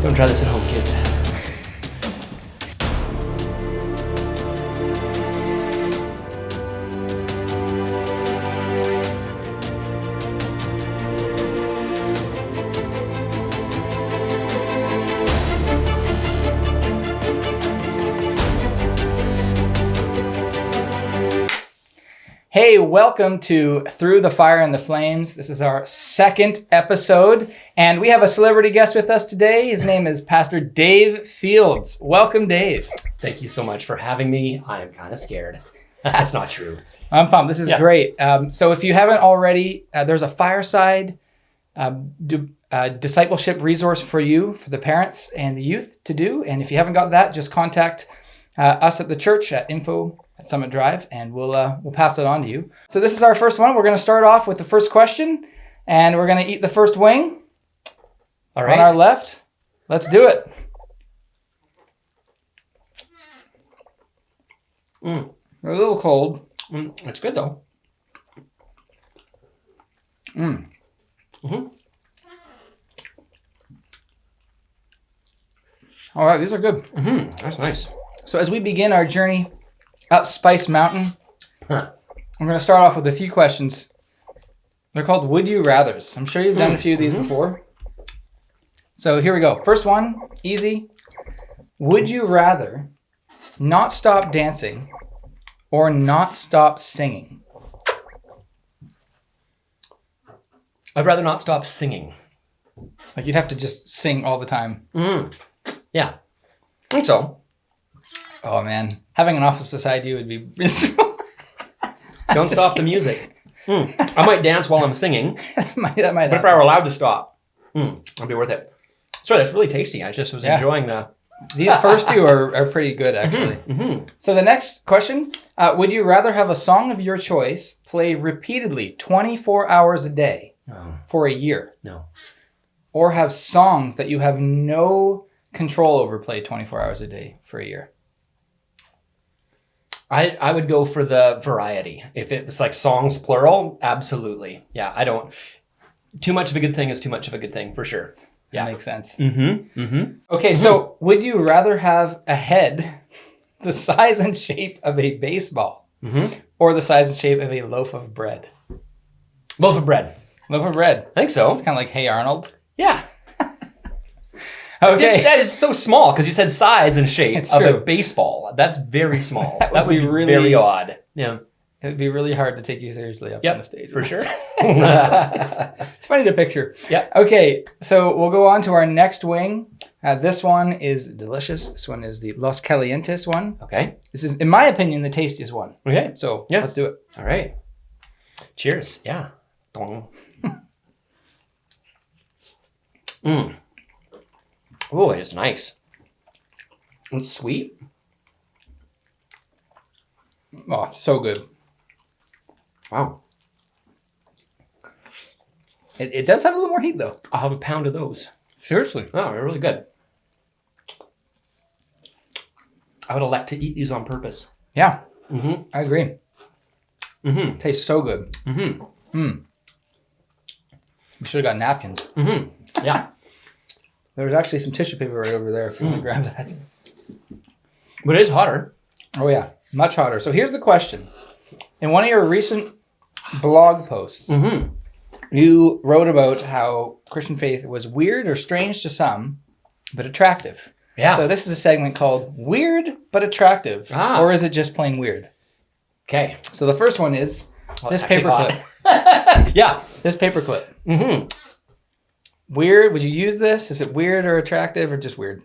Don't try this at home, kids. Hey, welcome to Through the Fire and the Flames. This is our second episode, and we have a celebrity guest with us today. His name is Pastor Dave Fields. Welcome, Dave. Thank you so much for having me. I am kind of scared. That's not true. I'm pumped. This is great. So if you haven't already, there's a Fireside discipleship resource for you, for the parents and the youth to do. And if you haven't got that, just contact us at the church at info@Summit Drive, and we'll pass it on to you. So this is our first one. We're going to start off with the first question, and we're going to eat the first wing. All right. On our left. Let's do it. They're a little cold. It's good though. All right, these are good. That's nice. So as we begin our journey up Spice Mountain, I'm going to start off with a few questions. They're called Would You Rathers. I'm sure you've done a few of these before. So here we go. First one, easy. Would you rather not stop dancing or not stop singing? I'd rather not stop singing. Like you'd have to just sing all the time. Yeah. I think so. Oh man, having an office beside you would be miserable. Don't stop the music. I might dance while I'm singing, that might but if happen. I were allowed to stop, it'd be worth it. Sorry, that's really tasty. I just was enjoying the... These first few are pretty good, actually. So the next question, would you rather have a song of your choice play repeatedly 24 hours a day for a year? No. Or have songs that you have no control over play 24 hours a day for a year? I would go for the variety. If it was like songs plural, absolutely. Yeah, I don't... Too much of a good thing is too much of a good thing, for sure. Yeah. That makes sense. Okay, so would you rather have a head the size and shape of a baseball or the size and shape of a loaf of bread? Loaf of bread. Loaf of bread. I think so. It's kind of like Hey Arnold. Yeah. Okay. That is so small because you said size and shape It's of true. a baseball. That's very small. That that would would be be really- very odd. Yeah. It would be really hard to take you seriously up on the stage. For sure. It's funny to picture. Yeah. Okay, so we'll go on to our next wing. This one is delicious. This one is the Los Calientes one. Okay. This is, in my opinion, the tastiest one. Okay. So Yeah. let's do it. All right. Cheers. Yeah. Dong. Oh, it's nice. It's sweet. Oh, so good. Wow. It does have a little more heat, though. I'll have a pound of those. Seriously. Oh, they're really good. I would elect to eat these on purpose. Yeah. I agree. Tastes so good. We should have got napkins. Yeah. There's actually some tissue paper right over there if you want to grab that. But it is hotter. Oh, yeah. Much hotter. So here's the question. In one of your recent blog posts, you wrote about how Christian faith was weird or strange to some, but attractive. Yeah. So this is a segment called Weird but Attractive. Or is it just plain weird? Okay. So the first one is this it's actually paperclip. Yeah. This paperclip. Weird. Would you use this? Is it weird or attractive or just weird?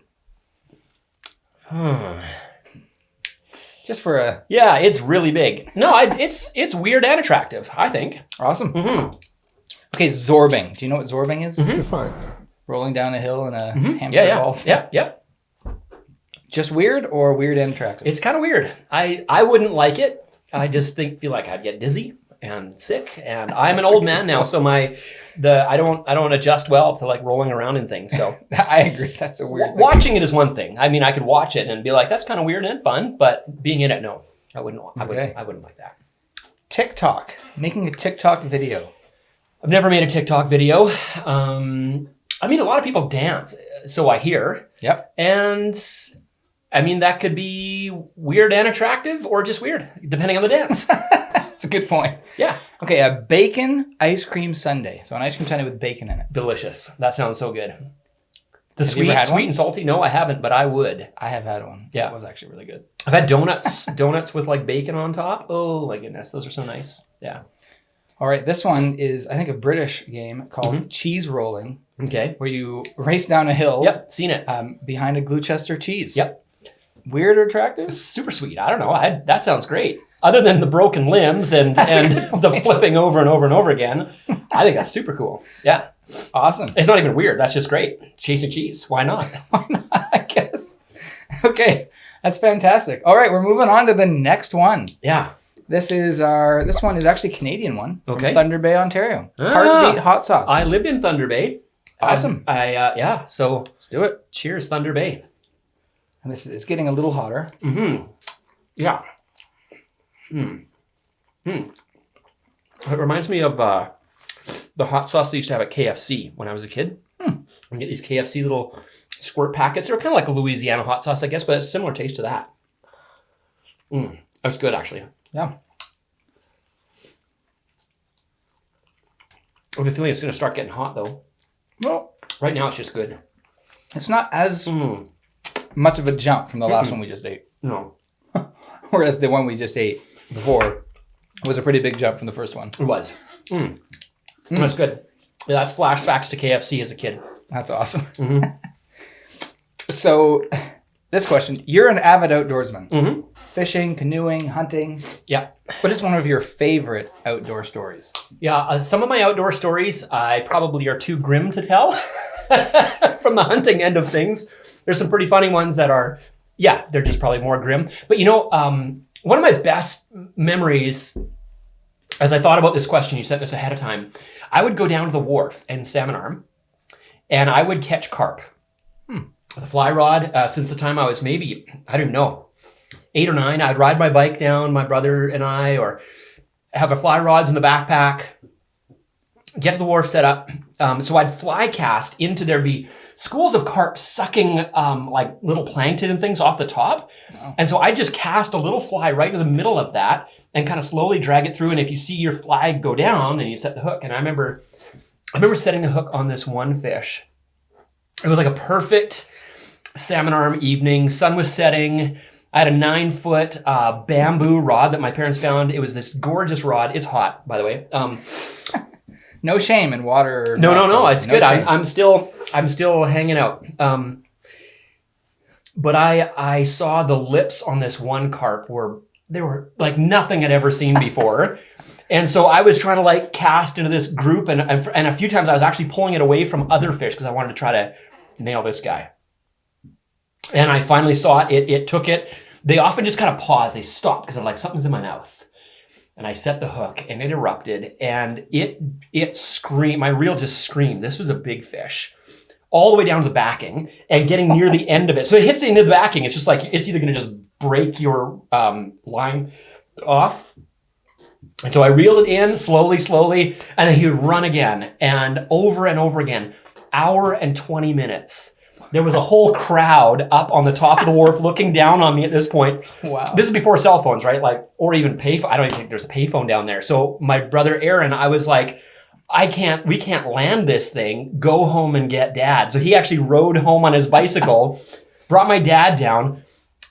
Just for a... Yeah, it's really big. No, it's weird and attractive, I think. Awesome. Okay, zorbing. Do you know what zorbing is? Define. Rolling down a hill in a hamster ball. Yeah. Just weird or weird and attractive? It's kind of weird. I wouldn't like it. I just feel like I'd get dizzy and sick, and I'm an old man now, so I don't adjust well to like rolling around and things. So I agree. That's a weird thing. Watching it is one thing. I mean, I could watch it and be like, that's kind of weird and fun, but being in it, no, I wouldn't like that. TikTok. Making a TikTok video. I've never made a TikTok video. I mean, a lot of people dance. so I hear. Yep. And I mean, that could be weird and attractive or just weird, depending on the dance. That's a good point. Yeah. Okay, a bacon ice cream sundae. So an ice cream sundae with bacon in it. Delicious. That sounds so good. The Have you ever had sweet one? and salty? No, I haven't, but I would. I have had one. Yeah. It was actually really good. I've had donuts with like bacon on top. Oh my goodness, those are so nice. Yeah. All right, this one is, I think, a British game called cheese rolling, Okay. where you race down a hill Yep, seen it. behind a Gloucester cheese. Yep. Weird or attractive? It's super sweet. I don't know. That sounds great. Other than the broken limbs and the flipping over and over and over again, I think that's super cool. Yeah. Awesome. It's not even weird. That's just great. It's chasing cheese. Why not? Why not, I guess. Okay, that's fantastic. All right, we're moving on to the next one. Yeah. This one is actually a Canadian one from Okay. Thunder Bay, Ontario. Ah. Heartbeat hot sauce. I lived in Thunder Bay. Awesome. Yeah. So Let's do it. cheers, Thunder Bay. And it's getting a little hotter. Mm-hmm. Yeah. It reminds me of the hot sauce they used to have at KFC when I was a kid. You get these KFC little squirt packets. They're kind of like a Louisiana hot sauce, I guess, but it's a similar taste to that. That's good, actually. Yeah. I have a feeling it's going to start getting hot, though. Well, Right now, it's just good. it's not as much of a jump from the last one we just ate. No, Whereas the one we just ate before was a pretty big jump from the first one. it was. That's good. Yeah, that's flashbacks to KFC as a kid. That's awesome. So, this question. You're an avid outdoorsman. Fishing, canoeing, hunting. Yeah. What is one of your favorite outdoor stories? Yeah, some of my outdoor stories I probably are too grim to tell from the hunting end of things. There's some pretty funny ones that are, yeah, they're just probably more grim. But you know, one of my best memories, as I thought about this question, you sent this ahead of time, I would go down to the wharf in Salmon Arm and I would catch carp with a fly rod. Since the time I was maybe, I don't know, 8 or 9, I'd ride my bike down, my brother and I, or have a fly rods in the backpack, get to the wharf set up. So I'd fly cast into there'd be schools of carp sucking like little plankton and things off the top. Wow. And so I just cast a little fly right in the middle of that and kind of slowly drag it through. And if you see your fly go down and you set the hook, and I remember setting the hook on this one fish. It was like a perfect Salmon Arm evening. Sun was setting. I had a 9-foot bamboo rod that my parents found. It was this gorgeous rod. It's hot, by the way. No shame in water. No. It's good. Shame. I'm still hanging out. But I saw the lips on this one carp they were like nothing I'd ever seen before. And so I was trying to like cast into this group, and a few times I was actually pulling it away from other fish because I wanted to try to nail this guy. And I finally saw it. It took it. They often just kind of pause. They stop because they're like, something's in my mouth. And I set the hook and it erupted and it screamed. My reel just screamed. This was a big fish. All the way down to the backing and getting near the end of it. So it hits the end of the backing. It's just like, it's either going to just break your line off. And so I reeled it in slowly, and then he would run again and over again. Hour and 20 minutes. There was a whole crowd up on the top of the wharf looking down on me at this point. Wow. This is before cell phones, right? Like, or even payphone. I don't even think there's a payphone down there. So my brother Aaron, I was like, we can't land this thing. Go home and get Dad. So he actually rode home on his bicycle, brought my dad down,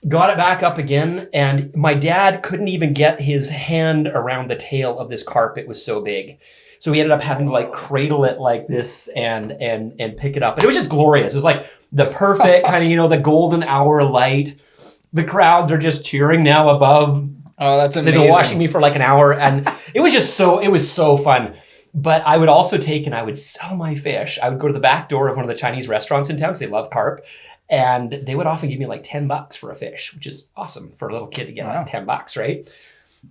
got it back up again. And my dad couldn't even get his hand around the tail of this carp. It was so big. So we ended up having to like cradle it like this and pick it up. And it was just glorious. It was like the perfect kind of, the golden hour light. The crowds are just cheering now above. Oh, that's amazing. They've been watching me for like an hour, and it was so fun. But I would also I would sell my fish. I would go to the back door of one of the Chinese restaurants in town because they love carp. And they would often give me like $10 for a fish, which is awesome for a little kid to get like $10, right?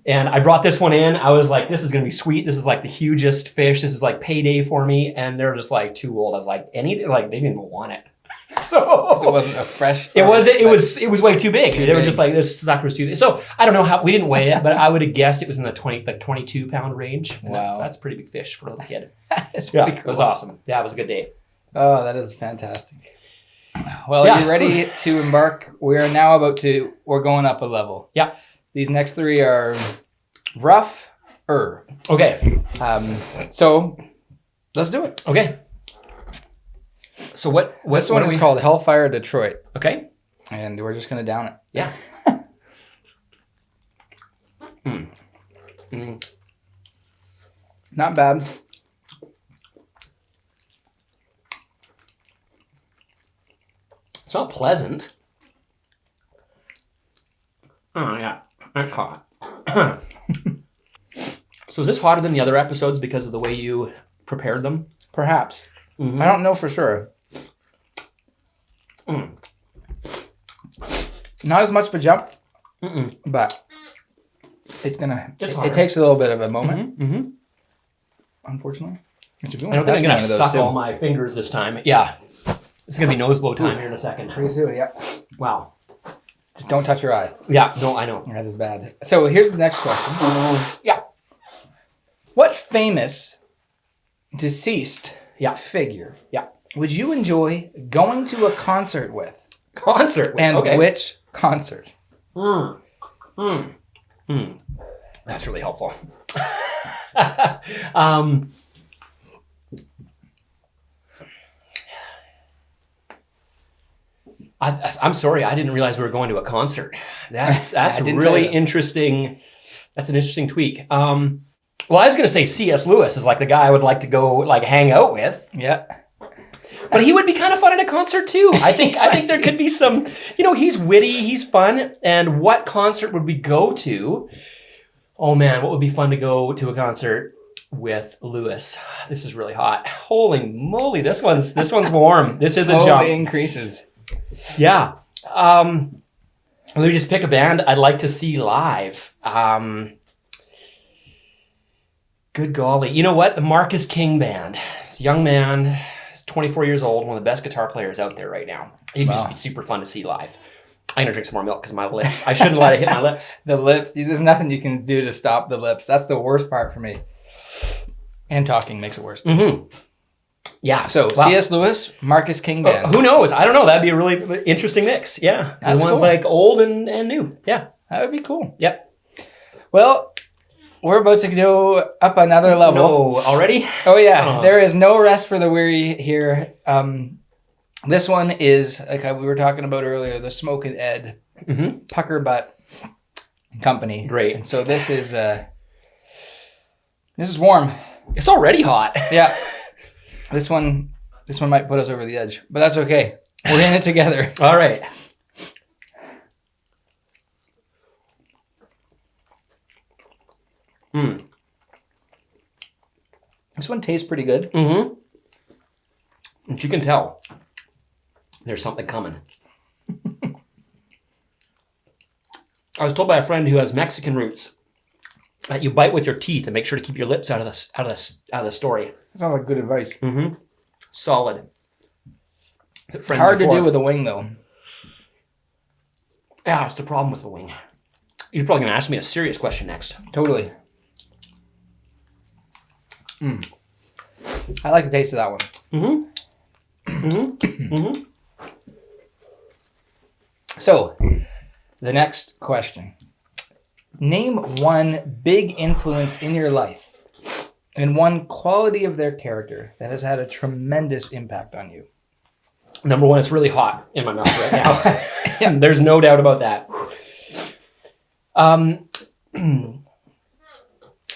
And I brought this one in. I was like, this is going to be sweet. This is like the hugest fish. This is like payday for me. And they're just like too old. I was like, anything, like they didn't even want it. So it wasn't a fresh. It was way too big. They were just like, this sucker was too big. So I don't know how, we didn't weigh it, but I would have guessed it was in the 22 pound range. Wow. That's a pretty big fish for a little kid. It's pretty cool. It was awesome. Yeah, it was a good day. Oh, that is fantastic. Well, Yeah. are you ready to embark? We're going up a level. Yeah. These next three are rougher. Okay. So let's do it. Okay. So what This one is called Hellfire Detroit, Okay. and we're just going to down it. Yeah. Not bad. It's not pleasant. Oh, yeah. That's hot. So is this hotter than the other episodes because of the way you prepared them? Perhaps. Mhm. I don't know for sure. Not as much of a jump, but it's gonna. It takes a little bit of a moment, Mm-hmm. unfortunately. I don't think I'm going to suck all my fingers this time. Yeah. It's going to be nose blow time here in a second. Pretty soon, yeah. Wow. Just don't touch your eye. Yeah, no, I know. That is bad. So here's the next question. Yeah. What famous deceased figure would you enjoy going to a concert with? Concert. And okay. which concert? That's really helpful. I'm sorry, I didn't realize we were going to a concert. That's really interesting. That's an interesting tweak. Well, I was going to say C.S. Lewis is like the guy I would like to go like hang out with. Yeah. But he would be kind of fun at a concert too. I think there could be some, he's witty, he's fun. And what concert would we go to? Oh man, what would be fun to go to a concert with Lewis? This is really hot. Holy moly, this one's warm. This is a jump. Slowly increases. Yeah. Let me just pick a band I'd like to see live. Good golly. You know what? The Marcus King Band. He's a young man. He's 24 years old. One of the best guitar players out there right now. He'd just be super fun to see live. I'm going to drink some more milk because of my lips. I shouldn't let it hit my lips. The lips. There's nothing you can do to stop the lips. That's the worst part for me. And talking makes it worse. Mm-hmm. Yeah. So C.S. Lewis, Marcus King Band. Who knows? I don't know. That'd be a really interesting mix. Yeah. That's one's cool. like old and new. Yeah. That would be cool. Yep. Well, we're about to go up another level. No, already? Oh yeah. There is no rest for the weary here. This one is, like we were talking about earlier, the Smoke and Ed Pucker Butt Company. Great. And so this is warm. It's already hot. Yeah. This one might put us over the edge, but that's okay. We're in it together. All right. This one tastes pretty good. Mm-hmm. And you can tell there's something coming. I was told by a friend who has Mexican roots that you bite with your teeth and make sure to keep your lips out of the story. That sounds like good advice. Mm-hmm. Solid. Hard to do with a wing, though. Yeah, that's the problem with the wing. You're probably going to ask me a serious question next. Totally. I like the taste of that one. Mm-hmm. Mm-hmm. Mm-hmm. So, the next question. Name one big influence in your life and one quality of their character that has had a tremendous impact on you. Number one, it's really hot in my mouth right now. Yeah, there's no doubt about that.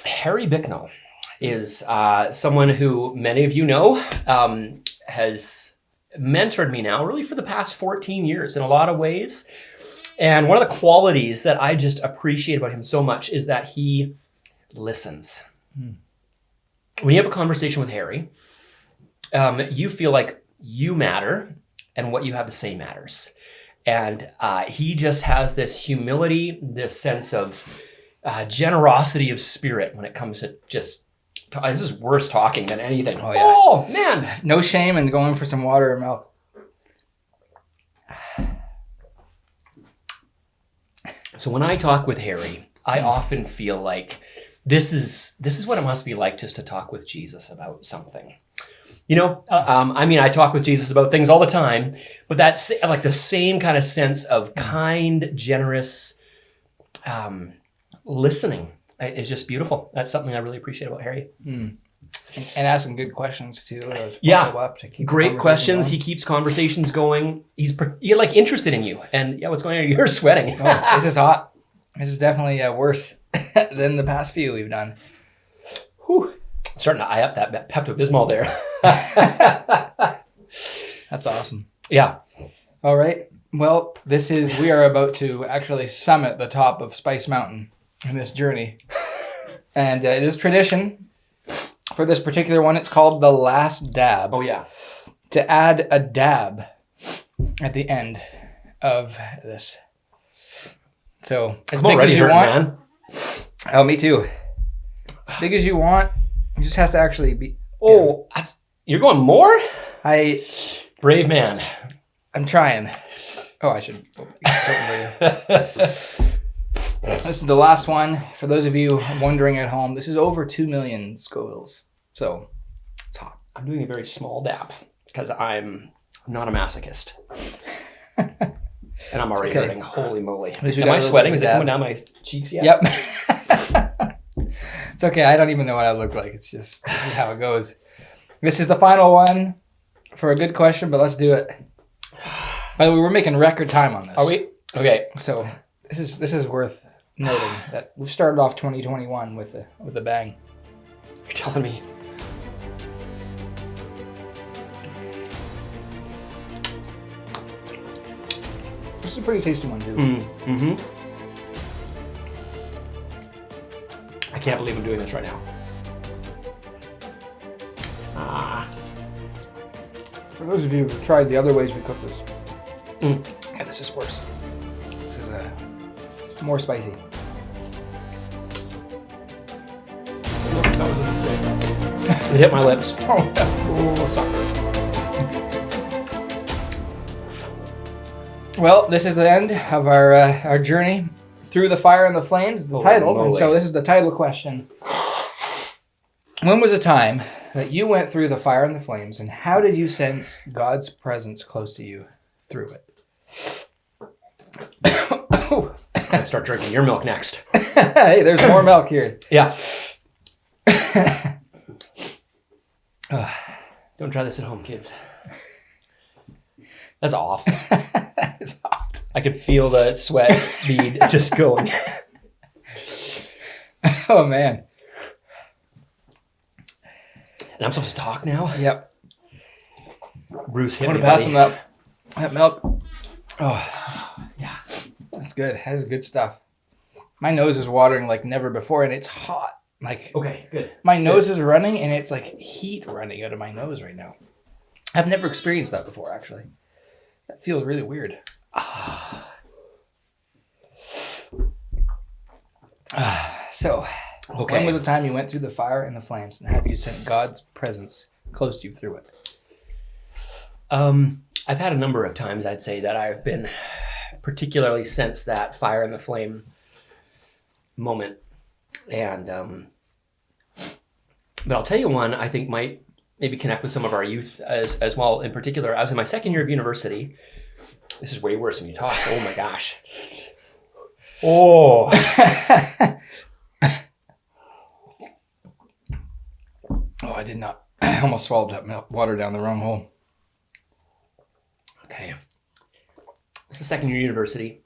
Harry Bicknell is someone who many of you know has mentored me now really for the past 14 years in a lot of ways. And one of the qualities that I just appreciate about him so much is that he listens. When you have a conversation with Harry, you feel like you matter and what you have to say matters. And he just has this humility, this sense of generosity of spirit when it comes to just, this is worse talking than anything. Oh, yeah. Oh, man. No shame in going for some water or milk. So when I talk with Harry, I often feel like this is what it must be like just to talk with Jesus about something. I talk with Jesus about things all the time, but that's like the same kind of sense of kind, generous listening is just beautiful. That's something I really appreciate about Harry. And asking good questions too. To keep great questions. Going. He keeps conversations going. He's like interested in you. And what's going on? You're sweating. This is hot. This is definitely worse than the past few we've done. Whew. Starting to eye up that Pepto-Bismol there. That's awesome. Yeah. All right. Well, we are about to actually summit the top of Spice Mountain in this journey. And it is tradition for this particular one. It's called the last dab. Oh, yeah. To add a dab at the end of this. So, as big as you want. Man. Oh, me too. As big as you want. It just has to actually be. Oh, you're going more? Brave man. I'm trying. Oh, I should. This is the last one. For those of you wondering at home, this is over 2 million Scovilles. So it's hot. I'm doing a very small dab because I'm not a masochist. And I'm already hurting. Holy moly. Am I sweating? Is it coming down my cheeks yet? Yep. It's okay. I don't even know what I look like. It's just, this is how it goes. This is the final one for a good question, but let's do it. By the way, we're making record time on this. Are we? Okay. So this is worth noting that we've started off 2021 with a bang. You're telling me. This is a pretty tasty one, too. Mm-hmm. I can't believe I'm doing this right now. For those of you who've tried the other ways we cook this, yeah, this is worse. This is more spicy. It hit my lips. Oh, sucker. Well, this is the end of our journey through the fire and the flames, the title. Moly. And so this is the title question. When was a time that you went through the fire and the flames, and how did you sense God's presence close to you through it? I'm going to start drinking your milk next. Hey, there's more milk here. Yeah. Don't try this at home, kids. That's off. It's hot. I could feel the sweat bead just going. Oh, man. And I'm supposed to talk now? Yep. Bruce, hit me, buddy. Pass him that milk. Oh, yeah. That's good. That is good stuff. My nose is watering like never before, and it's hot. Like, okay, good. My nose is running, and it's like heat running out of my nose right now. I've never experienced that before, actually. That feels really weird. So, when was the time you went through the fire and the flames, and have you sent God's presence close to you through it? I've had a number of times, I'd say, that I've been particularly sensed that fire and the flame moment. And, but I'll tell you one I think might maybe connect with some of our youth as well. In particular, I was in my second year of university. This is way worse when you talk. Oh my gosh. Oh. Oh, I did not. I almost swallowed that water down the wrong hole. Okay. It's the second year of university.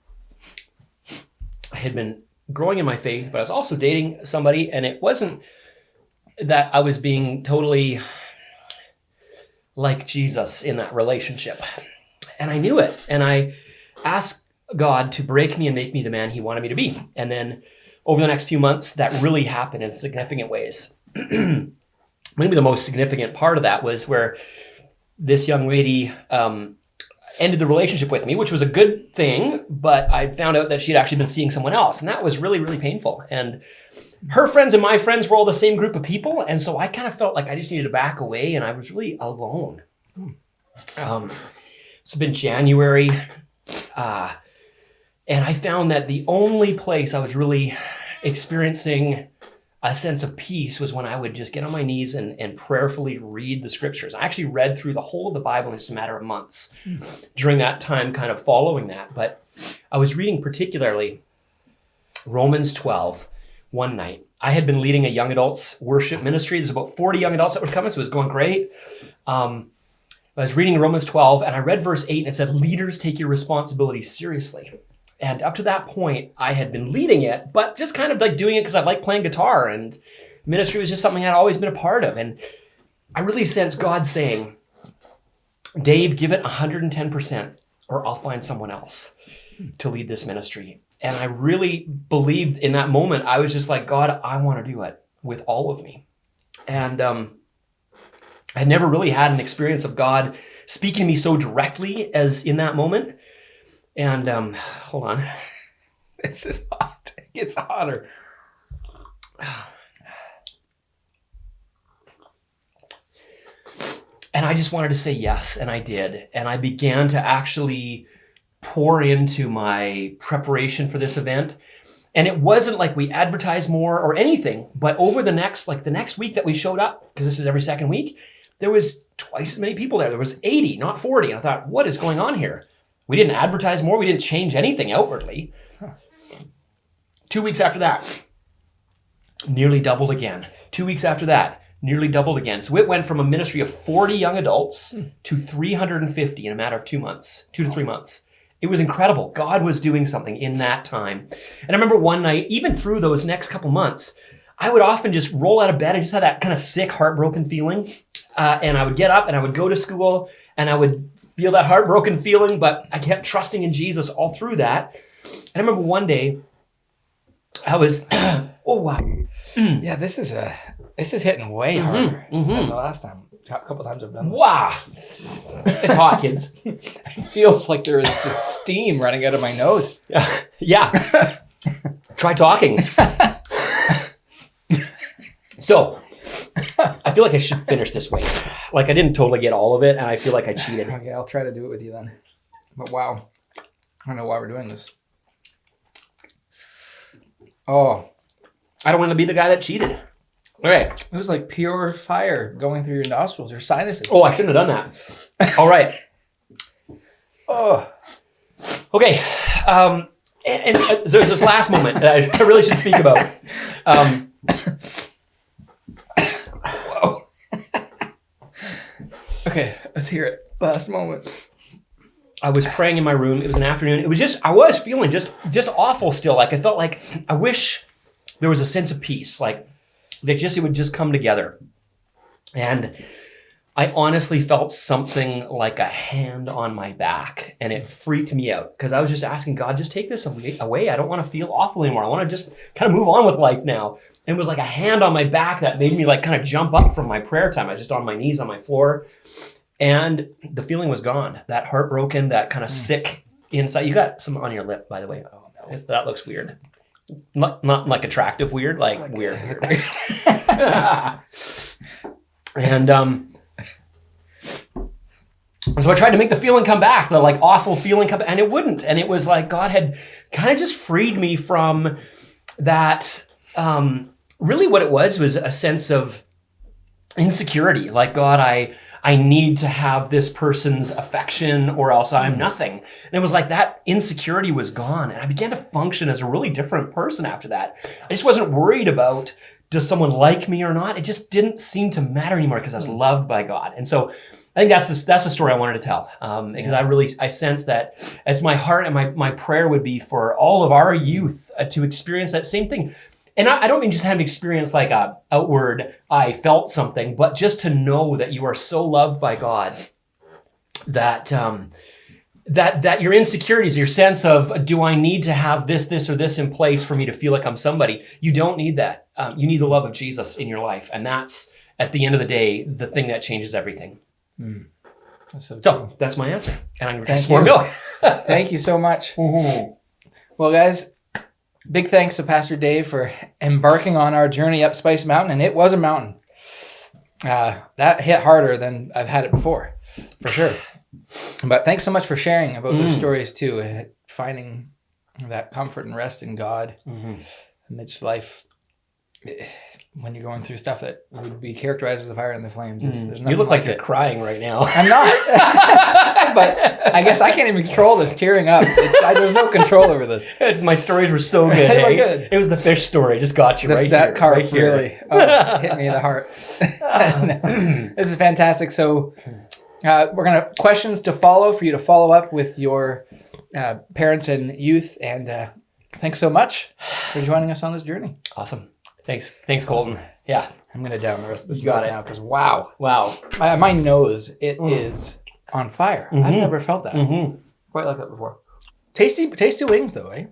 I had been growing in my faith, but I was also dating somebody, and it wasn't that I was being totally like Jesus in that relationship. And I knew it. And I asked God to break me and make me the man he wanted me to be. And then over the next few months, that really happened in significant ways. Maybe the most significant part of that was where this young lady ended the relationship with me, which was a good thing, but I found out that she'd actually been seeing someone else. And that was really, really painful. And her friends and my friends were all the same group of people. And so I kind of felt like I just needed to back away, and I was really alone. It's been January, and I found that the only place I was really experiencing a sense of peace was when I would just get on my knees and prayerfully read the scriptures. I actually read through the whole of the Bible in just a matter of months during that time, kind of following that. But I was reading particularly Romans 12 one night. I had been leading a young adults worship ministry. There's about 40 young adults that were coming, so it was going great. I was reading Romans 12, and I read verse 8, and it said, leaders, take your responsibility seriously. And up to that point, I had been leading it, but just kind of like doing it because I like playing guitar, and ministry was just something I'd always been a part of. And I really sensed God saying, Dave, give it 110%, or I'll find someone else to lead this ministry. And I really believed in that moment, I was just like, God, I want to do it with all of me. And I never really had an experience of God speaking to me so directly as in that moment. And hold on. This is hot. It gets hotter. And I just wanted to say yes, and I did. And I began to actually pour into my preparation for this event. And it wasn't like we advertised more or anything, but over the next week that we showed up, because this is every second week, there was twice as many people there. There was 80, not 40. And I thought, what is going on here? We didn't advertise more. We didn't change anything outwardly. 2 weeks after that, nearly doubled again. 2 weeks after that, nearly doubled again. So it went from a ministry of 40 young adults to 350 in a matter of 2 months, 2 to 3 months. It was incredible. God was doing something in that time. And I remember one night, even through those next couple months, I would often just roll out of bed and just have that kind of sick, heartbroken feeling. And I would get up and I would go to school and I would feel that heartbroken feeling, but I kept trusting in Jesus all through that. And I remember one day I was, oh wow. Yeah, this is hitting way harder than the last time. A couple times I've done this. Wow. It's hot, kids. It feels like there is just steam running out of my nose. Yeah. Try talking. So, I feel like I should finish this way. Like I didn't totally get all of it, and I feel like I cheated. Okay, I'll try to do it with you then. But wow, I don't know why we're doing this. Oh, I don't want to be the guy that cheated. Okay. It was like pure fire going through your nostrils, your sinuses. Oh, I shouldn't have done that. All right. Oh. Okay. And there's this last moment that I really should speak about. Whoa. Okay, let's hear it. Last moment. I was praying in my room. It was an afternoon. It was just, I was feeling just awful still. Like I felt like I wish there was a sense of peace. Like it would just come together. And I honestly felt something like a hand on my back, and it freaked me out because I was just asking God, just take this away. I don't want to feel awful anymore. I want to just kind of move on with life now. And it was like a hand on my back that made me like kind of jump up from my prayer time. I was just on my knees on my floor, and the feeling was gone. That heartbroken, that kind of sick inside. You got some on your lip, by the way. Oh, no. That looks weird. Not like attractive weird, like weird. And so I tried to make the feeling come back, the like awful feeling come back, and it wouldn't. And it was like God had kind of just freed me from that. Really what it was a sense of insecurity. Like, God, I need to have this person's affection or else I'm nothing. And it was like that insecurity was gone. And I began to function as a really different person after that. I just wasn't worried about, does someone like me or not? It just didn't seem to matter anymore because I was loved by God. And so I think that's the story I wanted to tell. Because I sense that as my heart and my prayer would be for all of our youth to experience that same thing. And I don't mean just have an experience like a outward, I felt something, but just to know that you are so loved by God that that your insecurities, your sense of, do I need to have this, or this in place for me to feel like I'm somebody? You don't need that. You need the love of Jesus in your life. And that's, at the end of the day, the thing that changes everything. That's so that's my answer. And I'm going to drink some more milk. Thank you so much. Mm-hmm. Well, guys, big thanks to Pastor Dave for embarking on our journey up Spice Mountain. And it was a mountain. That hit harder than I've had it before, for sure. But thanks so much for sharing about those stories too. Finding that comfort and rest in God amidst life. when you're going through stuff that would be characterized as the fire and the flames. There's You nothing look like you're it. crying right now. I'm not. But I guess I can't even control this tearing up. There's no control over this. My stories were so good. They were hey? good. It was the fish story. Just got you right here. That card right here. really hit me in the heart. No, this is fantastic. So we're going to questions to follow for you to follow up with your parents and youth. And thanks so much for joining us on this journey. Awesome. Thanks, Colton. Yeah. I'm going to down the rest of this Got now because wow. Wow. My nose, it is on fire. I've never felt that quite like that before. Tasty wings though, eh?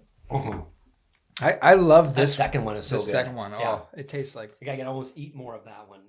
I love this. That second one is so this good. second one. Yeah. Oh, it tastes like. I can almost eat more of that one.